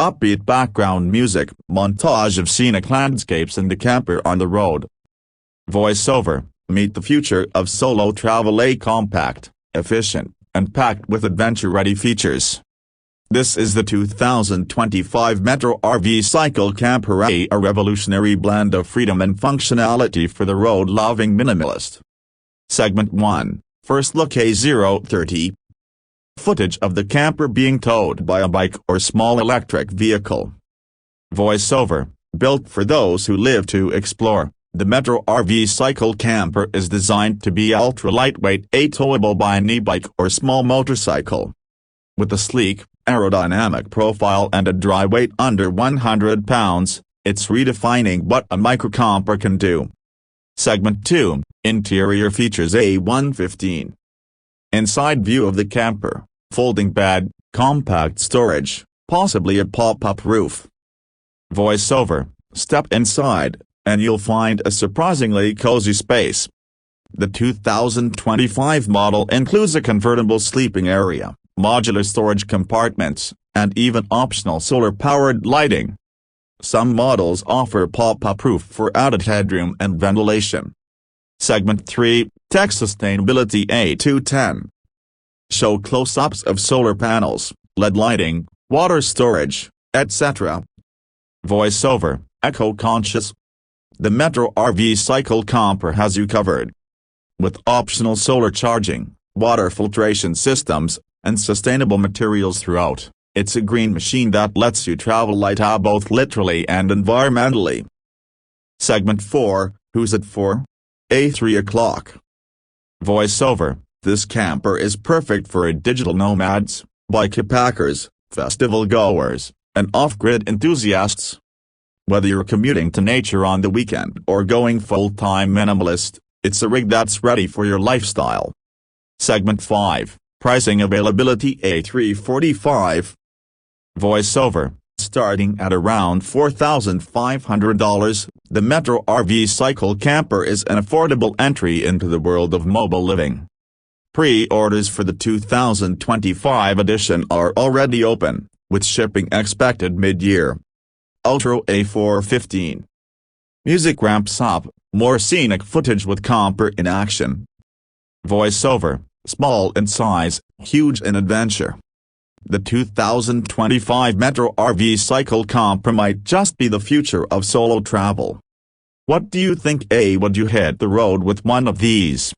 upbeat background music, montage of scenic landscapes and the camper on the road. Voiceover, meet the future of solo travel. A compact, efficient, and packed with adventure-ready features. This is the 2025 Metro RV Cycle Camper, a revolutionary blend of freedom and functionality for the road-loving minimalist. Segment 1, First Look. A030. Footage of the camper being towed by a bike or small electric vehicle. Voiceover, built for those who live to explore, the Metro RV Cycle Camper is designed to be ultra-lightweight, towable by an e-bike or small motorcycle. With a sleek, aerodynamic profile and a dry weight under 100 pounds, it's redefining what a microcamper can do. Segment 2, Interior Features. A115. Inside view of the camper, folding bed, compact storage, possibly a pop-up roof. Voiceover, step inside, and you'll find a surprisingly cozy space. The 2025 model includes a convertible sleeping area, modular storage compartments, and even optional solar-powered lighting. Some models offer pop-up roof for added headroom and ventilation. Segment 3, Tech Sustainability. A210. Show close-ups of solar panels, LED lighting, water storage, etc. Voiceover, eco-conscious. The Metro RV Cycle Camper has you covered. With optional solar charging, water filtration systems, and sustainable materials throughout, it's a green machine that lets you travel light both literally and environmentally. Segment 4, Who's it for? A3 o'clock. Voiceover, this camper is perfect for digital nomads, bikepackers, festival goers, and off-grid enthusiasts. Whether you're commuting to nature on the weekend or going full-time minimalist, it's a rig that's ready for your lifestyle. Segment 5, Pricing Availability. A345. Voiceover, starting at around $4,500, the Metro RV Cycle Camper is an affordable entry into the world of mobile living. Pre-orders for the 2025 edition are already open, with shipping expected mid-year. Ultra. A415. Music ramps up, more scenic footage with camper in action. Voiceover, small in size, huge in adventure. The 2025 Metro RV Cycle Camper might just be the future of solo travel. What do you think? Would you hit the road with one of these?